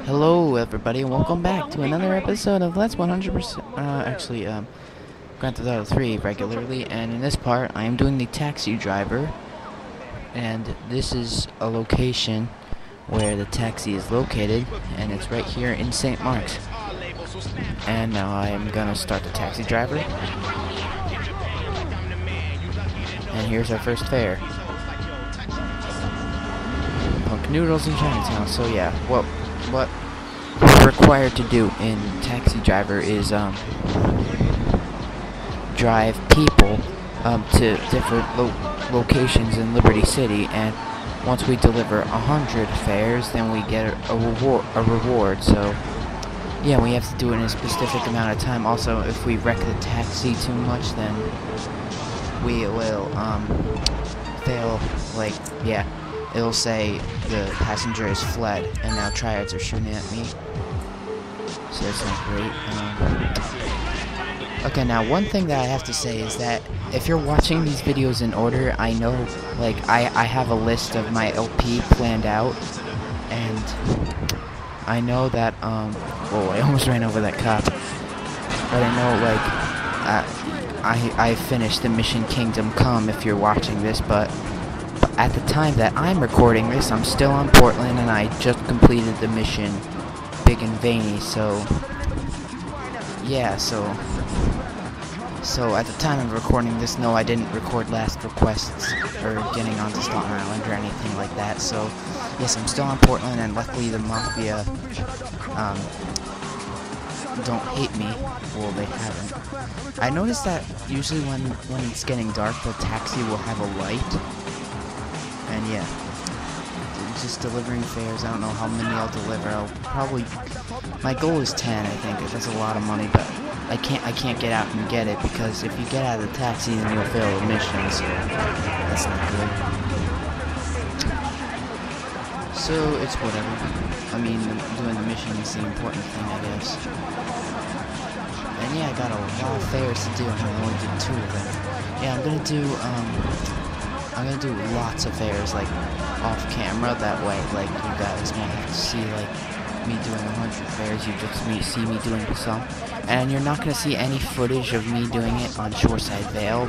Hello everybody and welcome back to another episode of Let's 100%, Grand Theft Auto 3 regularly, and in this part I am doing the taxi driver, and this is a location where the taxi is located, and it's right here in St. Mark's. And now I am gonna start the taxi driver, and here's our first fare. Noodles in Chinatown. So yeah, what we're required to do in taxi driver is drive people to different locations in Liberty City, and once we deliver 100 fares, then we get a reward. So yeah, we have to do it in a specific amount of time. Also, if we wreck the taxi too much, then we will fail. Like, yeah, it'll say the passenger has fled, and now triads are shooting at me. So that's not great. Okay, now one thing that I have to say is that if you're watching these videos in order, I know, like, I have a list of my LP planned out, and I know that, whoa, I almost ran over that cop. But I know, like, I finished the Mission Kingdom Come if you're watching this, but at the time that I'm recording this, I'm still on Portland, and I just completed the mission Big and Veiny, so yeah, so at the time of recording this, no, I didn't record last requests or getting onto Staunton Island or anything like that, so yes, I'm still on Portland, and luckily the Mafia don't hate me. Well, they haven't. I noticed that usually when it's getting dark, the taxi will have a light. And yeah, just delivering fares. I don't know how many I'll deliver. I'll probably, my goal is 10. I think that's a lot of money, but I can't get out and get it, because if you get out of the taxi, then you'll fail the mission. So that's not good. So it's whatever. I mean, doing the mission is the important thing, I guess. And yeah, I got a lot of fares to do. I only did 2 of them. Yeah, I'm gonna do lots of fares, like, off camera, that way, like, you guys won't have to see, like, me doing 100 fares, you just see me doing some, and you're not gonna see any footage of me doing it on Shoreside Vale,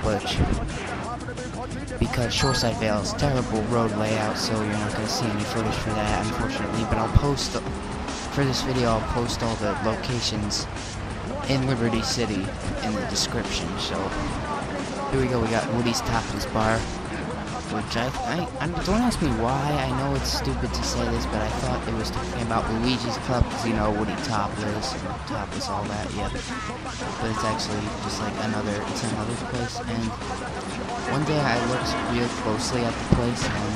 because Shoreside Vale is terrible road layout, so you're not gonna see any footage for that, unfortunately, but I'll post, for this video, I'll post all the locations in Liberty City in the description. So, here we go, we got Woody's Topless Bar, which I don't ask me why. I know it's stupid to say this, but I thought it was talking about Luigi's Club, because, you know, Woody Topless, all that, yeah. But it's actually just like another place, and one day I looked real closely at the place, and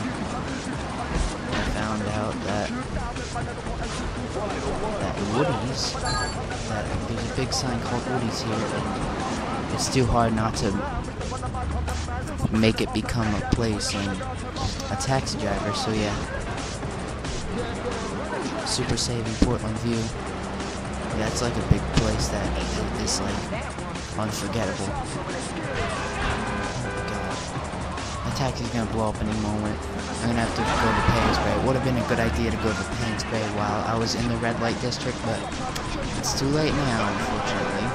I found out that Woody's, that there's a big sign called Woody's here, and it's too hard not to make it become a place and a taxi driver. So yeah, super saving Portland view. Yeah, it's like a big place that is like unforgettable. Oh my god, my taxi's gonna blow up any moment. I'm gonna have to go to Pay and Spray. It would have been a good idea to go to Pay and Spray while I was in the red light district, but it's too late now, unfortunately.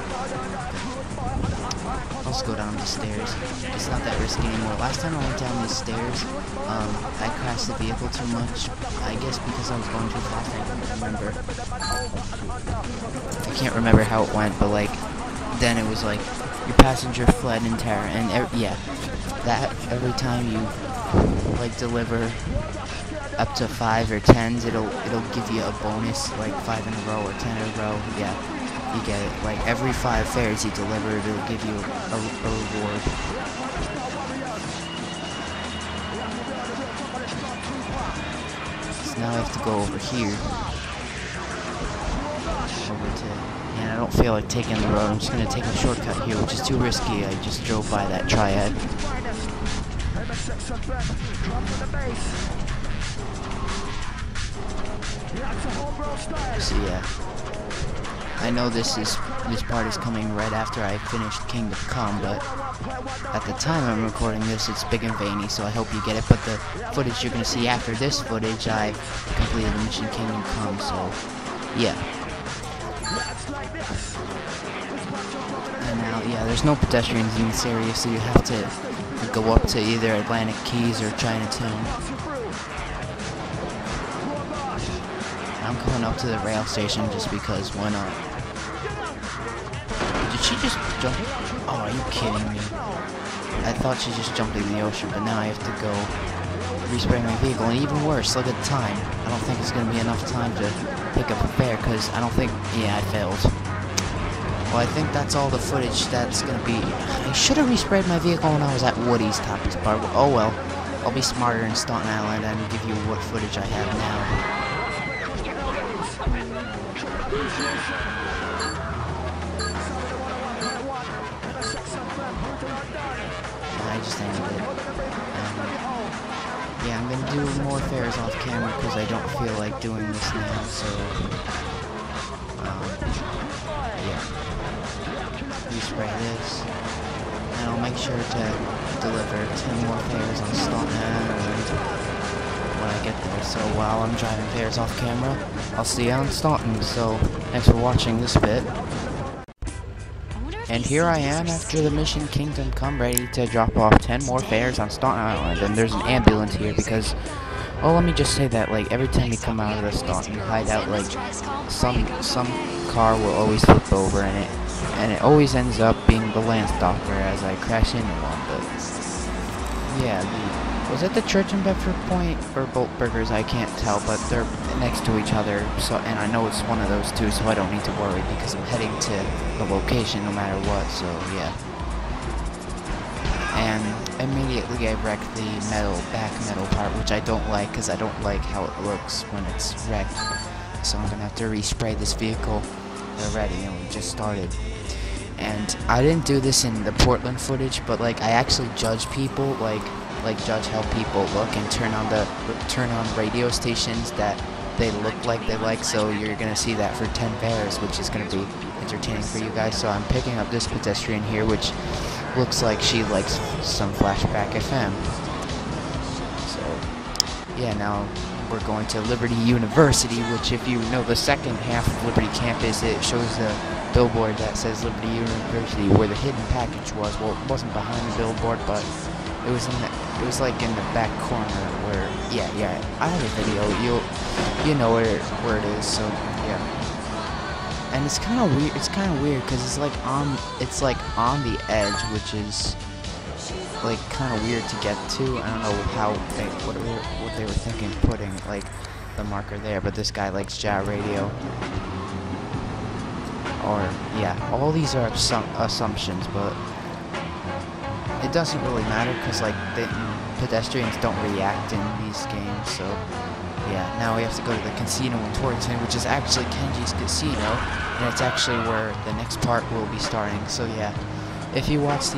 I'll just go down the stairs. It's not that risky anymore. Last time I went down these stairs, I crashed the vehicle too much. I guess because I was going too fast. I don't remember. I can't remember how it went, but like, then it was like, your passenger fled in terror, and yeah, that every time you like deliver up to 5 or 10s, it'll give you a bonus, like 5 in a row or 10 in a row. Yeah. You get it. Like, every 5 fares you deliver, it'll give you a reward. So now I have to go over here. And I don't feel like taking the road. I'm just going to take a shortcut here, which is too risky. I just drove by that triad. So yeah. I know this part is coming right after I finished Kingdom Come, but at the time I'm recording this, it's Big and Veiny, so I hope you get it. But the footage you're gonna see after this footage, I completed the Mission Kingdom Come, so Yeah. And now, yeah, there's no pedestrians in this area, so you have to go up to either Atlantic Keys or Chinatown. I'm going up to the rail station just because, why not? Did she just jump? Oh, are you kidding me? I thought she just jumped in the ocean, but now I have to go respray my vehicle, and even worse, look at the time. I don't think it's going to be enough time to pick up a fare, because I don't think, yeah, I failed. Well, I think that's all the footage that's going to be. I should have resprayed my vehicle when I was at Woody's Topless Bar. Oh well, I'll be smarter in Staunton Island and give you what footage I have now. I just ended it. Yeah, I'm gonna do more fares off camera because I don't feel like doing this now, so yeah. Respray this, and I'll make sure to deliver 10 more fares on Staunton Island when I get there. So while I'm driving fares off camera, I'll see you on Staunton. So thanks for watching this bit. And here I am after the Mission Kingdom Come, ready to drop off 10 more fares on Staunton Island. And there's an ambulance here because, well, let me just say that, like, every time you come out of the Staunton hideout, like, some car will always flip over, and it always ends up being the Lance Doctor as I crash into one. But yeah, was it the Church in Bedford Point or Bolt Burgers? I can't tell, but they're next to each other. So, and I know it's one of those two, so I don't need to worry because I'm heading to the location no matter what. So yeah. And immediately I wrecked the back metal part, which I don't like because I don't like how it looks when it's wrecked. So I'm gonna have to respray this vehicle already, and we just started. And I didn't do this in the Portland footage, but like I actually judge people, like judge how people look and turn on radio stations that they look like they like. So you're gonna see that for 10 fares, which is gonna be entertaining for you guys. So I'm picking up this pedestrian here, which looks like she likes some Flashback FM. So yeah, now we're going to Liberty University, which, if you know the second half of Liberty Campus, it shows the billboard that says Liberty University where the hidden package was. Well, it wasn't behind the billboard, but it was like in the back corner where, yeah, I have a video, you know where it is. So yeah. And it's kind of weird because it's like on the edge, which is like kind of weird to get to. I don't know what they were thinking putting like the marker there, but this guy likes Jazz Radio. Or yeah, all these are assumptions, but it doesn't really matter because like pedestrians don't react in these games. So yeah, now we have to go to the casino in Torrington, which is actually Kenji's casino, and it's actually where the next part will be starting. So yeah, if you watch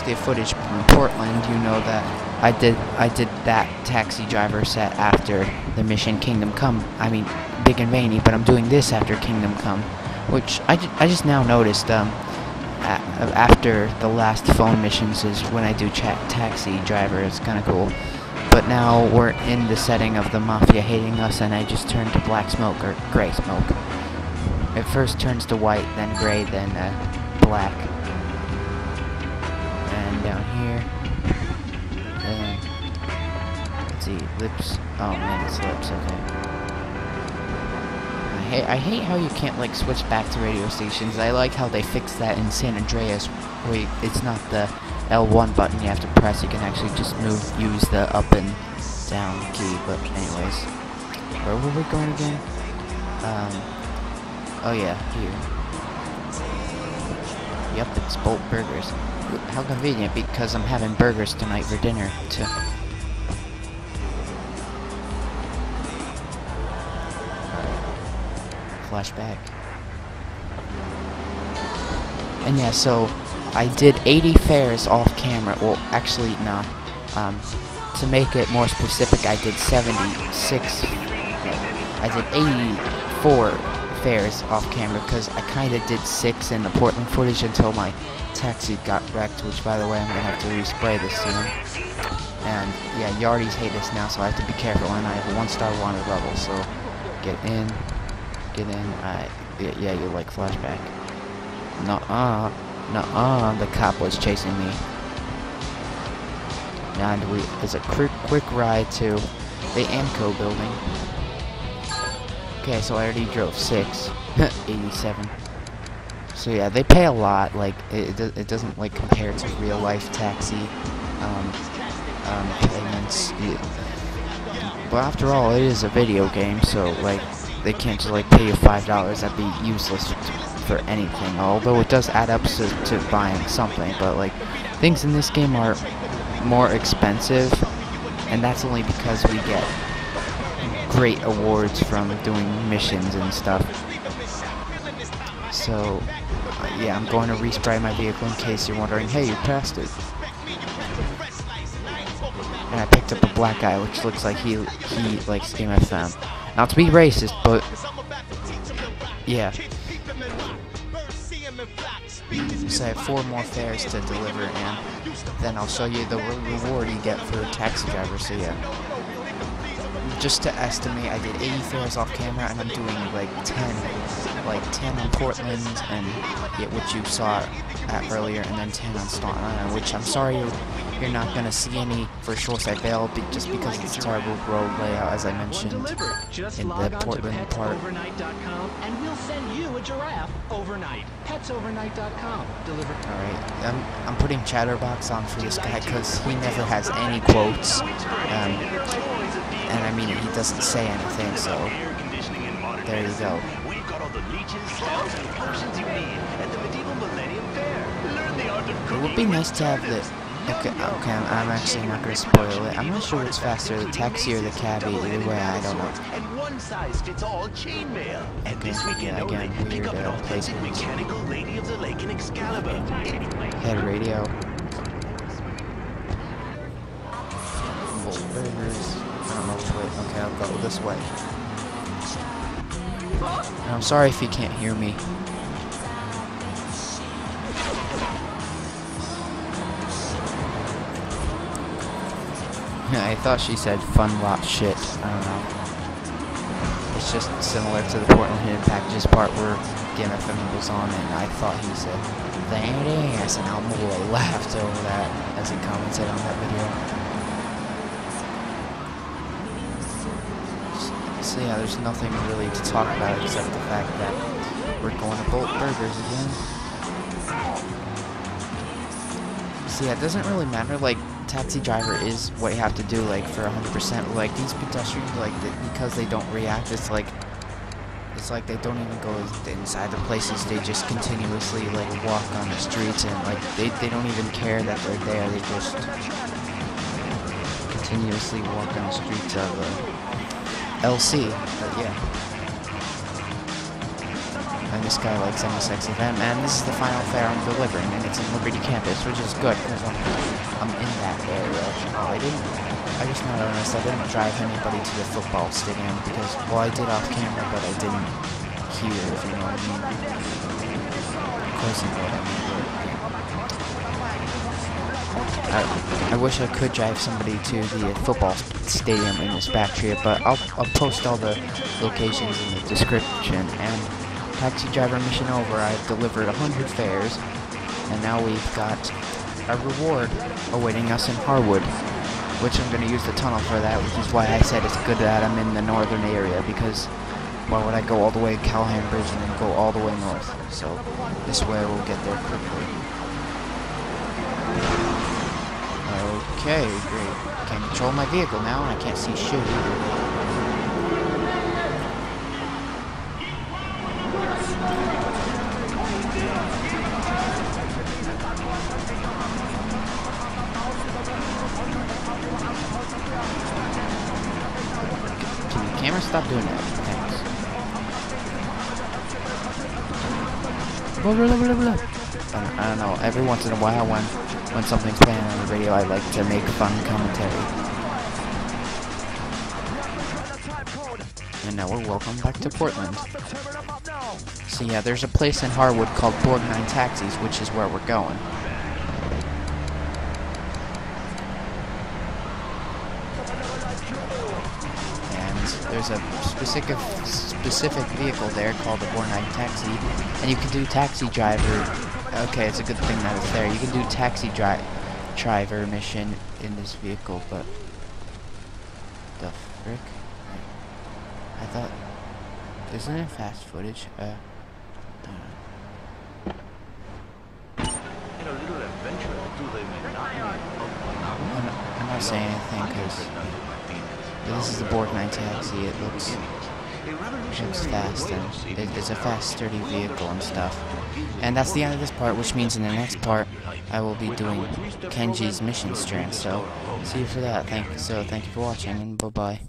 the footage from Portland, you know that I did that taxi driver set after the Mission Kingdom Come. I mean, Big and Veiny, but I'm doing this after Kingdom Come, which I just now noticed. After the last phone missions is when I do taxi driver. It's kind of cool. But now we're in the setting of the mafia hating us, and I just turned to black smoke, or gray smoke. It first turns to white, then gray, then black. And down here, let's see, lips. Oh man, it's lips. Okay. I hate how you can't like switch back to radio stations. I like how they fixed that in San Andreas, where it's not the L1 button you have to press. You can actually just use the up and down key. But anyways, where were we going again? Oh yeah, here. Yep, it's Bolt Burgers. How convenient, because I'm having burgers tonight for dinner too. Flashback. And yeah, so I did 80 fares off camera. Well, actually, no. To make it more specific, I did 76. I did 84 fares off camera because I kind of did 6 in the Portland footage until my taxi got wrecked. Which, by the way, I'm gonna have to respray this soon. And yeah, you already hate this now, so I have to be careful. And I have a 1-star wanted level, so get in. Yeah, you like flashback. Nuh-uh, the cop was chasing me. And it's a quick ride to the AmCo building. Okay, so I already drove 6, 87. So yeah, they pay a lot. Like it doesn't like compare to real life taxi payments. But after all, it is a video game, so like they can't just like pay you $5. That'd be useless for anything. Although it does add up to buying something, but like things in this game are more expensive, and that's only because we get great awards from doing missions and stuff. So yeah, I'm going to respray my vehicle in case you're wondering, hey, you passed it. And I picked up a black guy, which looks like he likes Game FM. Not to be racist, but yeah. So I have 4 more fares to deliver, and then I'll show you the reward you get for a taxi driver. So yeah, just to estimate, I did 80 fares off camera, and I'm doing like 10 on Portland, and yeah, which you saw at earlier, and then 10 on Staunton Island, which I'm sorry you're not gonna see any for Shoreside Vale, just because it's a terrible road layout, as I mentioned in the Portland part. And we'll send you a giraffe overnight. Petsovernight.com. Alright, I'm putting Chatterbox on for this guy because he never has any quotes, and I mean, he doesn't say anything, so there you go. It would be nice to have the... Okay, I'm actually not going to spoil it. I'm not sure what's faster, the taxi or the Cabbie. Either way, I don't know. And one size fits all chainmail. And this weekend again, weird placements. Mechanical Lady of the Lake in Excalibur. Head radio. Volt burgers. I don't know which way. Okay, I'll go this way. And I'm sorry if you can't hear me. I thought she said fun lot shit. I don't know. It's just similar to the Portland Hidden Packages part where Game FM was on, and I thought he said that ass, and Almoy laughed over that as he commented on that video. So yeah, there's nothing really to talk about except the fact that we're going to Bolt Burgers again. So yeah, it doesn't really matter, like, taxi driver is what you have to do, like, for 100%. Like, these pedestrians, like, because they don't react, it's like they don't even go inside the places. They just continuously, like, walk on the streets, and, like, they don't even care that they're there. They just continuously walk on the streets of LC. But yeah. And this guy likes MSX event, and this is the final fare I'm delivering, and it's in Liberty Campus, which is good because I'm in that area. Oh, I just noticed I didn't drive anybody to the football stadium because, well, I did off camera, but I didn't hear, if you know what I mean. Of course you know what I mean. I wish I could drive somebody to the football stadium in this back trip, but I'll post all the locations in the description. And taxi driver mission over. I've delivered 100 fares, and now we've got a reward awaiting us in Harwood, which I'm going to use the tunnel for that, which is why I said it's good that I'm in the northern area, because why would I go all the way to Callahan Bridge and then go all the way north? So this way we'll get there quickly. Okay, great. Can't control my vehicle now, and I can't see shit either. Camera, stop doing that. Thanks. Blah, blah, blah, blah. I don't know. Every once in a while, when something's playing on the radio, I like to make fun commentary. And now we're welcome back to Portland. So yeah, there's a place in Harwood called Borgnine Taxis, which is where we're going. there's a specific vehicle there called the Borgnine Taxi, and you can do taxi driver. Okay, it's a good thing that it's there. You can do taxi driver mission in this vehicle, but the frick? I thought, isn't it fast footage? I'm not saying anything because this is the Borgnine Taxi. It looks fast, and it's a fast, sturdy vehicle and stuff. And that's the end of this part, which means in the next part I will be doing Kenji's mission strand. So see you for that. Thank you for watching, and bye bye.